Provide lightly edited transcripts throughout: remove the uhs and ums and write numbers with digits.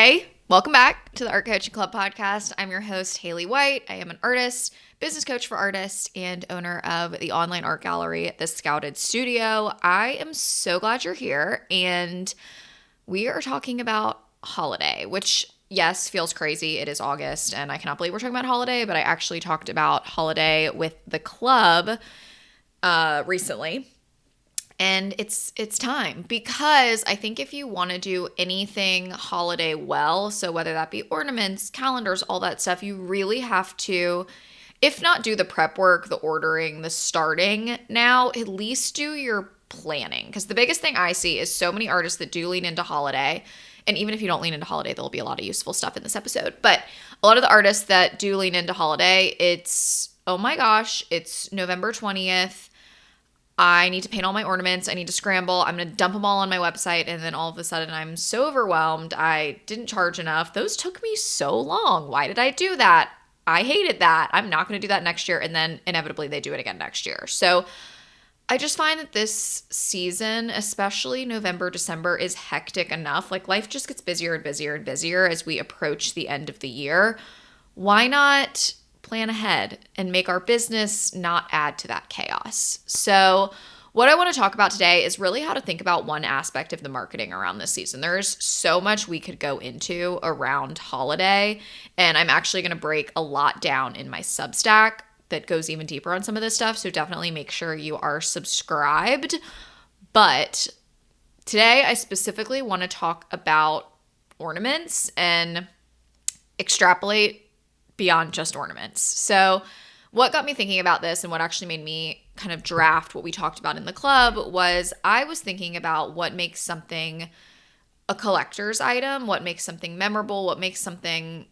Hey, welcome back to the Art Coaching Club podcast. I'm your host, Haley White. I am an artist, business coach for artists, and owner of the online art gallery, The Scouted Studio. I am so glad you're here, and we are talking about holiday, which, yes, feels crazy. It is August, and I cannot believe we're talking about holiday, but I actually talked about holiday with the club recently. And it's time, because I think if you want to do anything holiday well, so whether that be ornaments, calendars, all that stuff, you really have to, if not do the prep work, the ordering, the starting now, at least do your planning. Because the biggest thing I see is so many artists that do lean into holiday. And even if you don't lean into holiday, there'll be a lot of useful stuff in this episode. But a lot of the artists that do lean into holiday, it's, oh my gosh, it's November 20th. I need to paint all my ornaments. I need to scramble. I'm going to dump them all on my website. And then all of a sudden I'm so overwhelmed. I didn't charge enough. Those took me so long. Why did I do that? I hated that. I'm not going to do that next year. And then inevitably they do it again next year. So I just find that this season, especially November, December, is hectic enough. Like, life just gets busier and busier and busier as we approach the end of the year. Why not plan ahead and make our business not add to that chaos? So what I want to talk about today is really how to think about one aspect of the marketing around this season. There's so much we could go into around holiday, and I'm actually going to break a lot down in my Substack that goes even deeper on some of this stuff. So definitely make sure you are subscribed. But today I specifically want to talk about ornaments and extrapolate beyond just ornaments. So what got me thinking about this and what actually made me kind of draft what we talked about in the club was I was thinking about what makes something a collector's item, what makes something memorable, what makes something,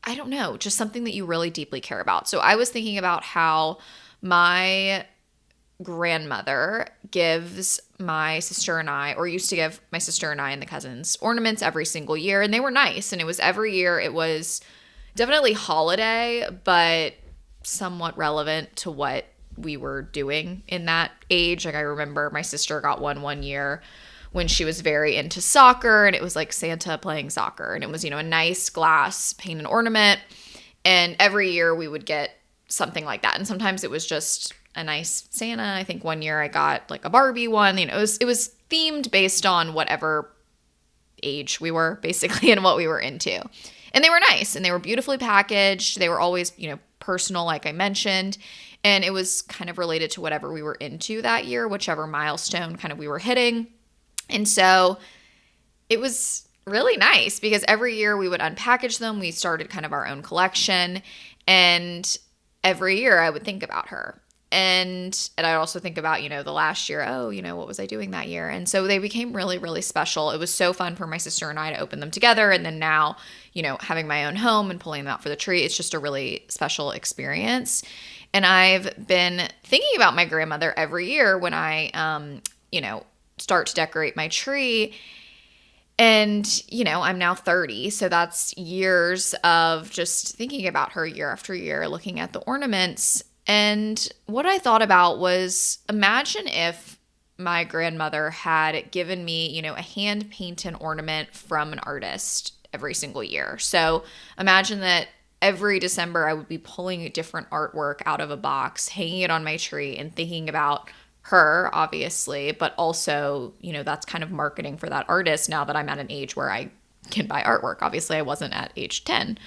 I don't know, just something that you really deeply care about. So I was thinking about how my grandmother gives my sister and I, or used to give my sister and I and the cousins, ornaments every single year. And they were nice. And it was every year. It was definitely holiday, but somewhat relevant to what we were doing in that age. Like, I remember my sister got one year when she was very into soccer, and it was like Santa playing soccer, and it was, a nice glass painted ornament. And every year we would get something like that. And sometimes it was just a nice Santa. I think one year I got like a Barbie one. It was themed based on whatever age we were, basically, and what we were into. And they were nice, and they were beautifully packaged. They were always, personal, like I mentioned. And it was kind of related to whatever we were into that year, whichever milestone kind of we were hitting. And so it was really nice because every year we would unpackage them. We started kind of our own collection. And every year I would think about her. And I also think about, the last year, what was I doing that year? And so they became really, really special. It was so fun for my sister and I to open them together. And then now, having my own home and pulling them out for the tree, it's just a really special experience. And I've been thinking about my grandmother every year when I, start to decorate my tree. And, I'm now 30. So that's years of just thinking about her year after year, looking at the ornaments. And what I thought about was, imagine if my grandmother had given me, a hand-painted ornament from an artist every single year. So imagine that every December I would be pulling a different artwork out of a box, hanging it on my tree, and thinking about her, obviously, but also, that's kind of marketing for that artist now that I'm at an age where I can buy artwork. Obviously, I wasn't at age 10.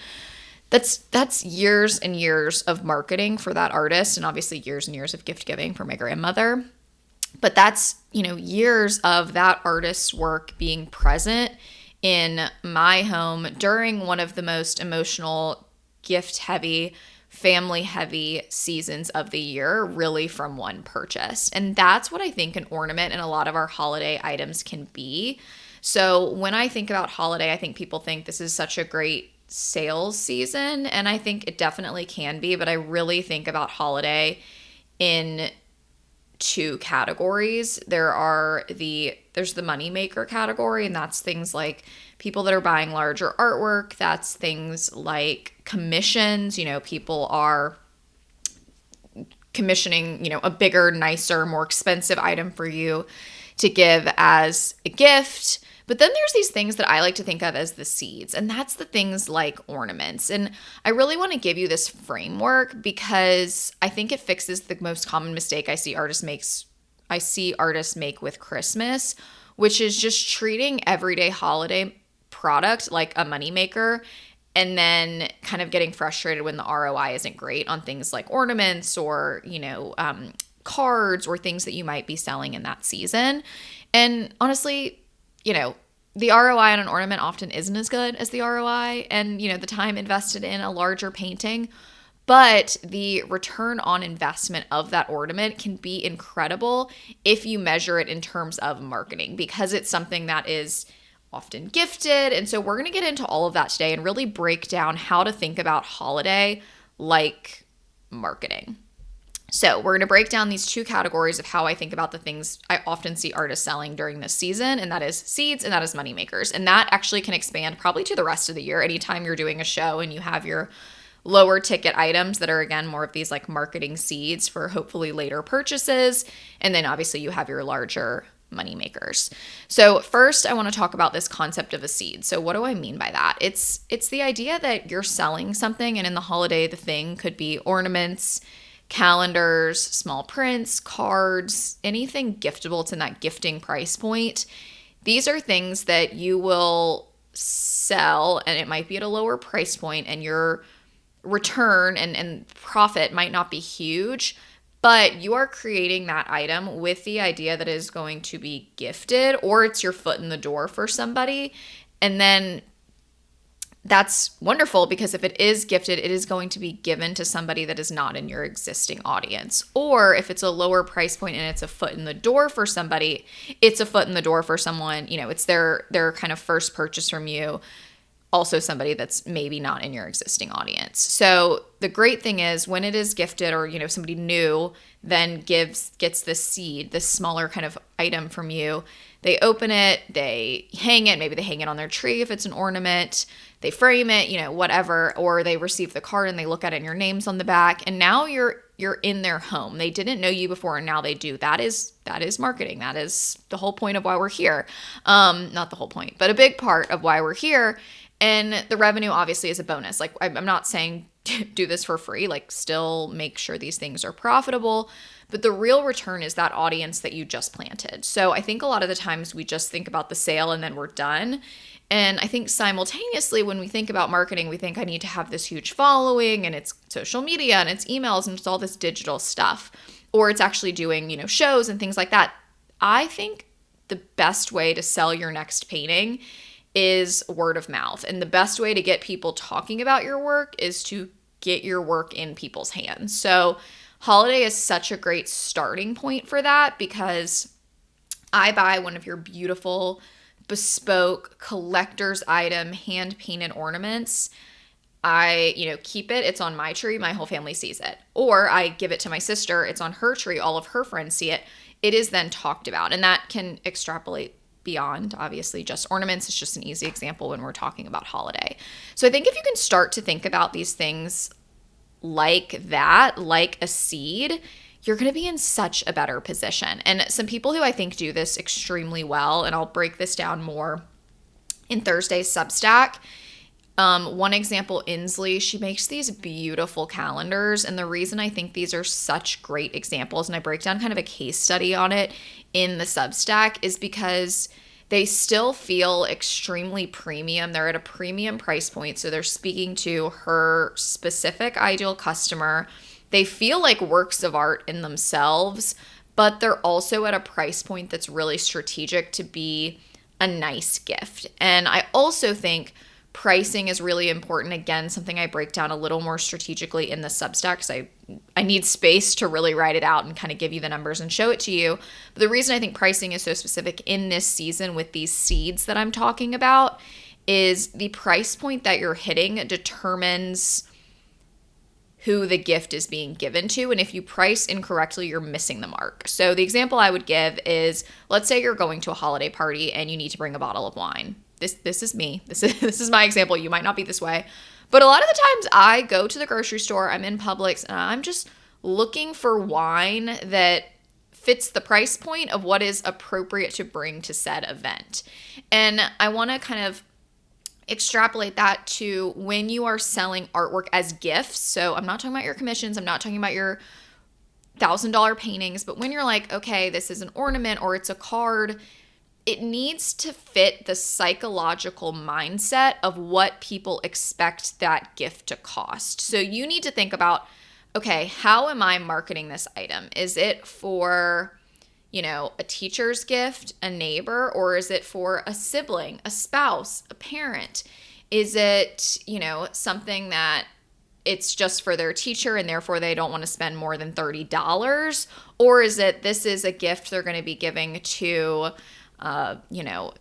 That's years and years of marketing for that artist, and obviously years and years of gift giving for my grandmother. But that's, years of that artist's work being present in my home during one of the most emotional, gift-heavy, family-heavy seasons of the year, really from one purchase. And that's what I think an ornament and a lot of our holiday items can be. So when I think about holiday, I think people think this is such a great sales season, and I think it definitely can be, but I really think about holiday in two categories. There's the money maker category, and that's things like people that are buying larger artwork. That's things like commissions. People are commissioning, a bigger, nicer, more expensive item for you to give as a gift. But then there's these things that I like to think of as the seeds, and that's the things like ornaments. And I really want to give you this framework because I think it fixes the most common mistake I see artists make with Christmas, which is just treating everyday holiday product like a moneymaker and then kind of getting frustrated when the ROI isn't great on things like ornaments or, cards or things that you might be selling in that season. And honestly, the ROI on an ornament often isn't as good as the ROI and, the time invested in a larger painting. But the return on investment of that ornament can be incredible if you measure it in terms of marketing because it's something that is often gifted. And so we're going to get into all of that today and really break down how to think about holiday like marketing. So we're going to break down these two categories of how I think about the things I often see artists selling during this season, and that is seeds and that is moneymakers. And that actually can expand probably to the rest of the year. Anytime you're doing a show and you have your lower ticket items that are, again, more of these like marketing seeds for hopefully later purchases. And then obviously you have your larger moneymakers. So first I want to talk about this concept of a seed. So what do I mean by that? It's the idea that you're selling something, and in the holiday, the thing could be ornaments, calendars, small prints, cards, anything giftable. It's in that gifting price point. These are things that you will sell, and it might be at a lower price point, and your return and profit might not be huge, but you are creating that item with the idea that it is going to be gifted, or it's your foot in the door for somebody. And then that's wonderful because if it is gifted, it is going to be given to somebody that is not in your existing audience. Or if it's a lower price point and it's a foot in the door for somebody, it's a foot in the door for someone, it's their kind of first purchase from you, also somebody that's maybe not in your existing audience. So the great thing is when it is gifted or, somebody new then gets this seed, this smaller kind of item from you, they open it, they hang it, maybe they hang it on their tree if it's an ornament, they frame it, whatever, or they receive the card and they look at it and your name's on the back, and now you're in their home. They didn't know you before and now they do. That is marketing. That is the whole point of why we're here. Not the whole point, but a big part of why we're here. And the revenue obviously is a bonus. Like I'm not saying do this for free, like still make sure these things are profitable, but the real return is that audience that you just planted. So I think a lot of the times we just think about the sale and then we're done. And I think simultaneously when we think about marketing, we think I need to have this huge following and it's social media and it's emails and it's all this digital stuff, or it's actually doing, shows and things like that. I think the best way to sell your next painting is word of mouth. And the best way to get people talking about your work is to get your work in people's hands. So holiday is such a great starting point for that because I buy one of your beautiful bespoke collector's item hand painted ornaments. I, keep it. It's on my tree. My whole family sees it. Or I give it to my sister. It's on her tree. All of her friends see it. It is then talked about. And that can extrapolate beyond, obviously, just ornaments. It's just an easy example when we're talking about holiday. So I think if you can start to think about these things like that, like a seed, you're going to be in such a better position. And some people who I think do this extremely well, and I'll break this down more in Thursday's Substack. One example, Inslee, she makes these beautiful calendars. And the reason I think these are such great examples, and I break down kind of a case study on it in the Substack, is because they still feel extremely premium. They're at a premium price point. So they're speaking to her specific ideal customer. They feel like works of art in themselves, but they're also at a price point that's really strategic to be a nice gift. And I also think pricing is really important. Again, something I break down a little more strategically in the Substack because I need space to really write it out and kind of give you the numbers and show it to you. But the reason I think pricing is so specific in this season with these seeds that I'm talking about is the price point that you're hitting determines who the gift is being given to. And if you price incorrectly, you're missing the mark. So the example I would give is, let's say you're going to a holiday party and you need to bring a bottle of wine. This is me. This is my example. You might not be this way. But a lot of the times I go to the grocery store, I'm in Publix, and I'm just looking for wine that fits the price point of what is appropriate to bring to said event. And I want to kind of extrapolate that to when you are selling artwork as gifts. So I'm not talking about your commissions, I'm not talking about your $1,000 paintings, but when you're like, okay, this is an ornament or it's a card, it needs to fit the psychological mindset of what people expect that gift to cost. So you need to think about, okay, how am I marketing this item? Is it for, a teacher's gift, a neighbor, or is it for a sibling, a spouse, a parent? Is it, something that it's just for their teacher and therefore they don't want to spend more than $30? Or is it, this is a gift they're going to be giving to,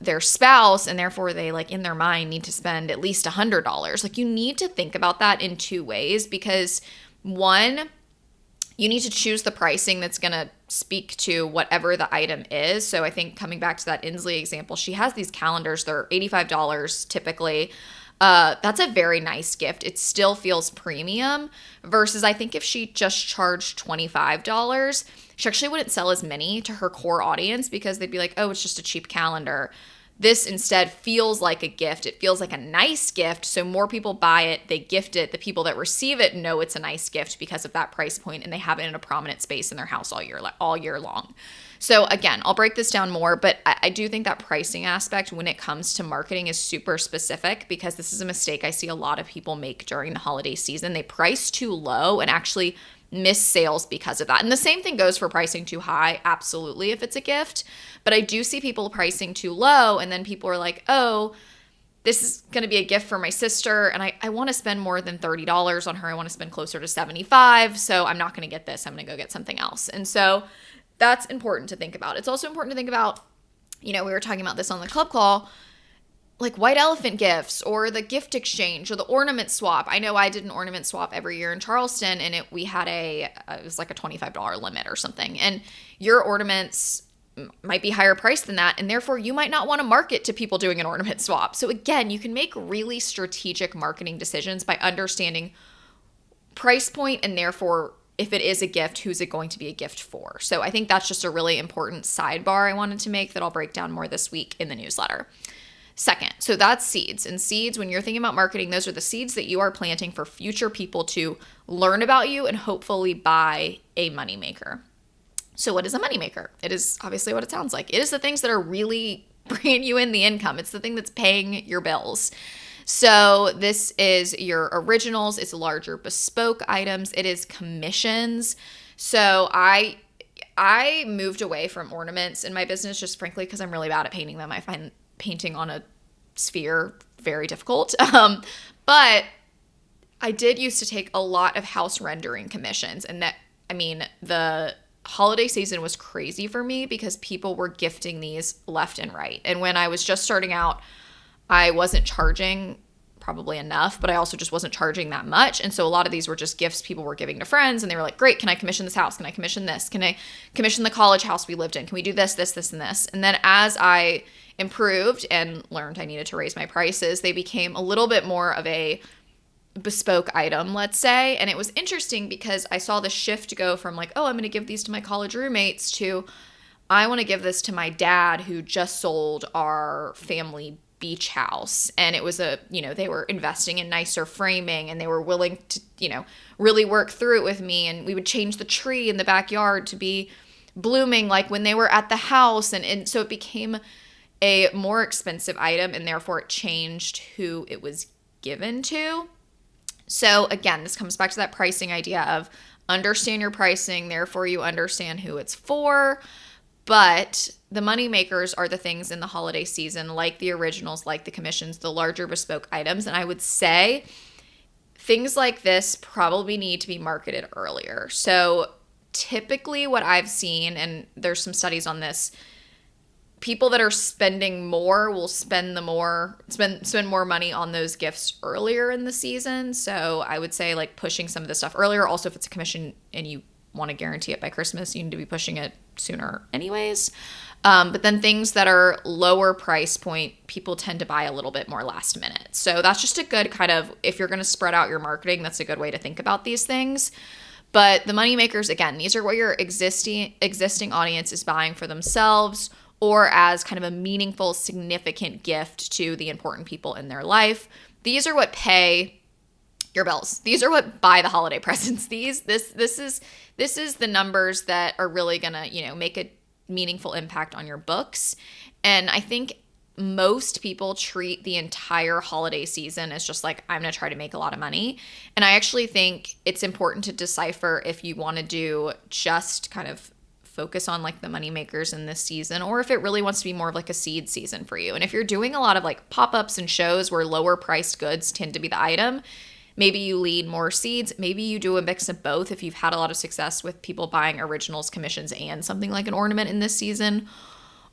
their spouse, and therefore they, like, in their mind need to spend at least $100? Like, you need to think about that in two ways, because one, you need to choose the pricing that's going to speak to whatever the item is. So I think coming back to that Inslee example, she has these calendars. They're $85 typically. That's a very nice gift. It still feels premium versus I think if she just charged $25, she actually wouldn't sell as many to her core audience because they'd be like, oh, it's just a cheap calendar. This instead feels like a gift. It feels like a nice gift. So more people buy it, they gift it. The people that receive it know it's a nice gift because of that price point, and they have it in a prominent space in their house all year long. So again, I'll break this down more, but I do think that pricing aspect when it comes to marketing is super specific, because this is a mistake I see a lot of people make during the holiday season. They price too low and actually miss sales because of that. And the same thing goes for pricing too high, absolutely, if it's a gift. But I do see people pricing too low, and then people are like, oh, this is going to be a gift for my sister, and I want to spend more than $30 on her. I want to spend closer to $75, so I'm not going to get this. I'm going to go get something else. And so that's important to think about. It's also important to think about, we were talking about this on the club call, like white elephant gifts or the gift exchange or the ornament swap. I know I did an ornament swap every year in Charleston, and we had it was like a $25 limit or something. And your ornaments might be higher priced than that, and therefore you might not want to market to people doing an ornament swap. So again, you can make really strategic marketing decisions by understanding price point, and therefore if it is a gift, who's it going to be a gift for? So I think that's just a really important sidebar I wanted to make that I'll break down more this week in the newsletter. Second, so that's seeds. And seeds, when you're thinking about marketing, those are the seeds that you are planting for future people to learn about you and hopefully buy a moneymaker. So what is a moneymaker? It is obviously what it sounds like. It is the things that are really bringing you in the income. It's the thing that's paying your bills. So this is your originals. It's larger bespoke items. It is commissions. So I moved away from ornaments in my business just frankly because I'm really bad at painting them. I find painting on a sphere very difficult. But I did used to take a lot of house rendering commissions, and the holiday season was crazy for me because people were gifting these left and right. And when I was just starting out, I wasn't charging probably enough, but I also just wasn't charging that much. And so a lot of these were just gifts people were giving to friends, and they were like, great, can I commission this house? Can I commission this? Can I commission the college house we lived in? Can we do this, this, this, and this? And then as I improved and learned I needed to raise my prices, they became a little bit more of a bespoke item, let's say. And it was interesting because I saw the shift go from like, oh, I'm going to give these to my college roommates to I want to give this to my dad who just sold our family beach house. And it was they were investing in nicer framing, and they were willing to, really work through it with me. And we would change the tree in the backyard to be blooming like when they were at the house. And so it became a more expensive item, and therefore it changed who it was given to. So again, this comes back to that pricing idea of understand your pricing, therefore you understand who it's for. But the money makers are the things in the holiday season, like the originals, like the commissions, the larger bespoke items. And I would say things like this probably need to be marketed earlier. So typically what I've seen, and there's some studies on this, people that are spending more will spend more money on those gifts earlier in the season. So I would say like pushing some of this stuff earlier. Also, if it's a commission and you want to guarantee it by Christmas, you need to be pushing it sooner anyways. But then things that are lower price point, people tend to buy a little bit more last minute. So that's just a good kind of, if you're going to spread out your marketing, that's a good way to think about these things. But the money makers, again, these are what your existing audience is buying for themselves or as kind of a meaningful, significant gift to the important people in their life. These are what pay your bills. These are what buy the holiday presents. This is the numbers that are really gonna, make a meaningful impact on your books. And I think most people treat the entire holiday season as just like, I'm going to try to make a lot of money. And I actually think it's important to decipher if you want to do just kind of focus on like the money makers in this season, or if it really wants to be more of like a seed season for you. And if you're doing a lot of like pop-ups and shows where lower priced goods tend to be the item, maybe you lead more seeds. Maybe you do a mix of both if you've had a lot of success with people buying originals, commissions, and something like an ornament in this season.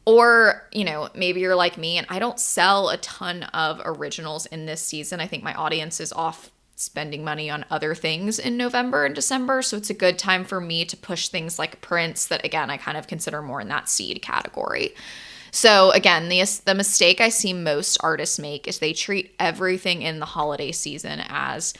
Or, maybe you're like me and I don't sell a ton of originals in this season. I think my audience is off spending money on other things in November and December. So it's a good time for me to push things like prints that, again, I kind of consider more in that seed category. So again, the mistake I see most artists make is they treat everything in the holiday season as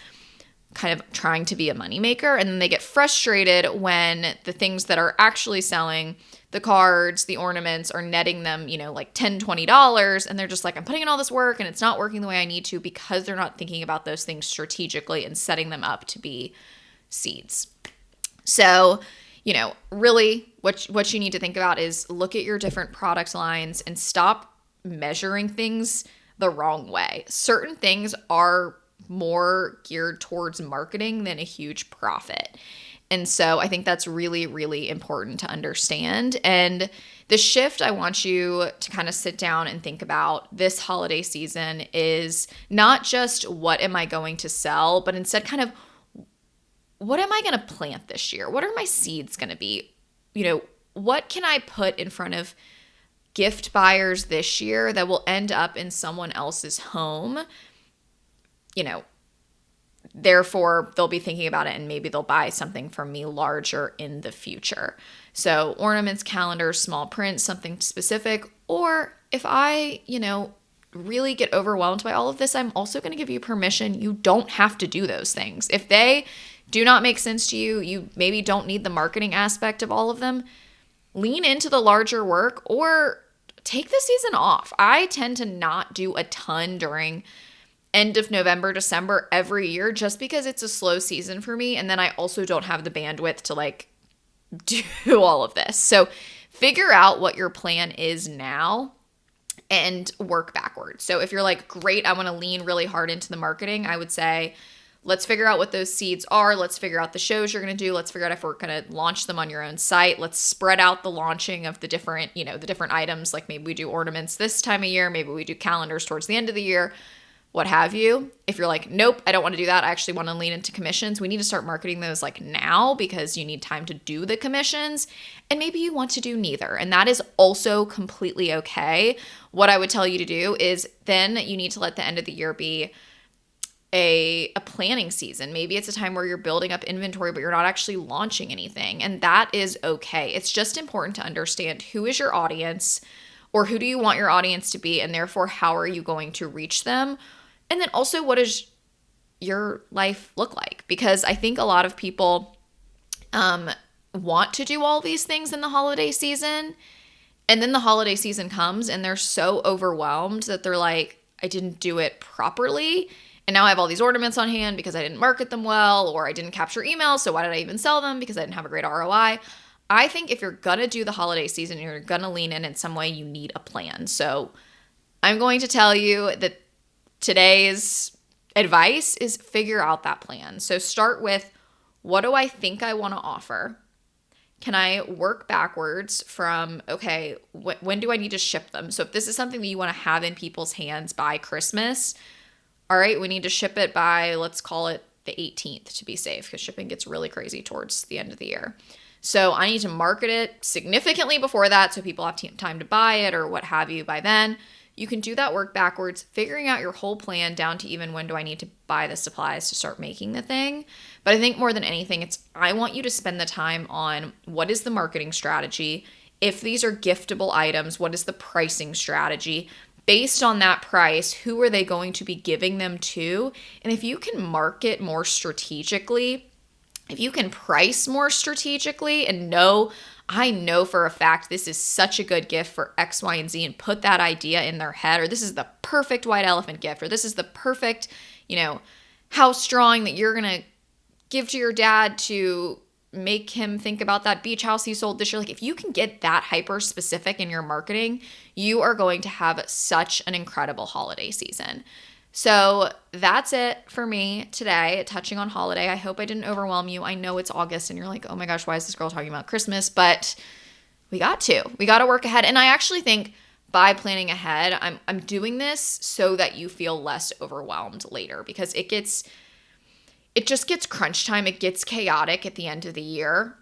kind of trying to be a moneymaker, and then they get frustrated when the things that are actually selling, the cards, the ornaments, are netting them, like $10, $20, and they're just like, I'm putting in all this work and it's not working the way I need to, because they're not thinking about those things strategically and setting them up to be seeds. So, really what you need to think about is look at your different product lines and stop measuring things the wrong way. Certain things are more geared towards marketing than a huge profit. And so I think that's really, really important to understand. And the shift I want you to kind of sit down and think about this holiday season is not just what am I going to sell, but instead kind of what am I going to plant this year? What are my seeds going to be? What can I put in front of gift buyers this year that will end up in someone else's home? Therefore, they'll be thinking about it and maybe they'll buy something from me larger in the future. So ornaments, calendars, small prints, something specific. Or if I, really get overwhelmed by all of this, I'm also going to give you permission. You don't have to do those things. If they do not make sense to you, you maybe don't need the marketing aspect of all of them, lean into the larger work or take the season off. I tend to not do a ton during end of November, December every year just because it's a slow season for me. And then I also don't have the bandwidth to like do all of this. So figure out what your plan is now and work backwards. So if you're like, great, I want to lean really hard into the marketing, I would say, let's figure out what those seeds are. Let's figure out the shows you're going to do. Let's figure out if we're going to launch them on your own site. Let's spread out the launching of the different, the different items. Like maybe we do ornaments this time of year. Maybe we do calendars towards the end of the year, what have you. If you're like, nope, I don't want to do that. I actually want to lean into commissions. We need to start marketing those like now because you need time to do the commissions. And maybe you want to do neither. And that is also completely okay. What I would tell you to do is then you need to let the end of the year be a planning season. Maybe it's a time where you're building up inventory, but you're not actually launching anything. And that is okay. It's just important to understand who is your audience, or who do you want your audience to be? And therefore, how are you going to reach them? And then also, what does your life look like? Because I think a lot of people want to do all these things in the holiday season. And then the holiday season comes and they're so overwhelmed that they're like, I didn't do it properly. And now I have all these ornaments on hand because I didn't market them well, or I didn't capture emails. So why did I even sell them? Because I didn't have a great ROI. I think if you're going to do the holiday season, you're going to lean in some way, you need a plan. So I'm going to tell you that today's advice is figure out that plan. So start with, what do I think I want to offer? Can I work backwards from, okay, when do I need to ship them? So if this is something that you want to have in people's hands by Christmas, all right, we need to ship it by, let's call it the 18th to be safe, because shipping gets really crazy towards the end of the year. So I need to market it significantly before that so people have time to buy it or what have you by then. You can do that work backwards, figuring out your whole plan down to even when do I need to buy the supplies to start making the thing. But I think more than anything, I want you to spend the time on what is the marketing strategy. If these are giftable items, what is the pricing strategy? Based on that price, who are they going to be giving them to? And if you can market more strategically, if you can price more strategically and I know for a fact this is such a good gift for X, Y, and Z, and put that idea in their head, or this is the perfect white elephant gift, or this is the perfect, house drawing that you're going to give to your dad to make him think about that beach house he sold this year. Like, if you can get that hyper specific in your marketing, you are going to have such an incredible holiday season. So that's it for me today, touching on holiday. I hope I didn't overwhelm you. I know it's August and you're like, oh my gosh, why is this girl talking about Christmas? But we got to work ahead. And I actually think by planning ahead, I'm doing this so that you feel less overwhelmed later, because it just gets crunch time. It gets chaotic at the end of the year.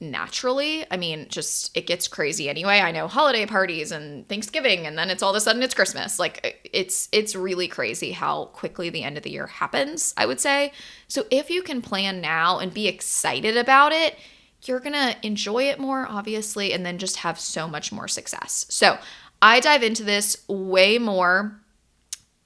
Naturally, I mean, just it gets crazy anyway. I know holiday parties and Thanksgiving, and then it's all of a sudden it's Christmas. Like, it's really crazy how quickly the end of the year happens, I would say. So if you can plan now and be excited about it, you're gonna enjoy it more, obviously, and then just have so much more success. So I dive into this way more.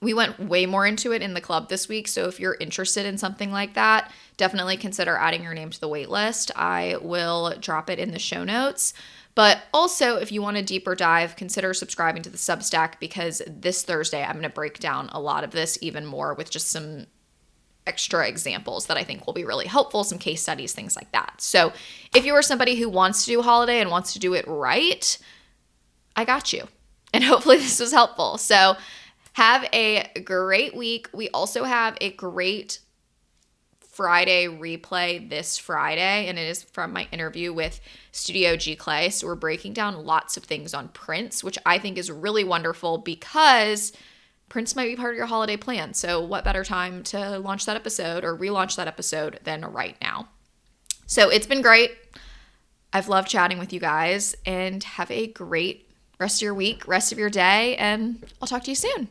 We went way more into it in the club this week. So if you're interested in something like that, definitely consider adding your name to the wait list. I will drop it in the show notes. But also, if you want a deeper dive, consider subscribing to the Substack, because this Thursday I'm going to break down a lot of this even more with just some extra examples that I think will be really helpful, some case studies, things like that. So if you are somebody who wants to do holiday and wants to do it right, I got you. And hopefully this was helpful. So have a great week. We also have a great Friday replay this Friday, and it is from my interview with Studio G Clay. So we're breaking down lots of things on prints, which I think is really wonderful because prints might be part of your holiday plan. So what better time to launch that episode or relaunch that episode than right now? So it's been great. I've loved chatting with you guys, and have a great rest of your week, rest of your day, and I'll talk to you soon.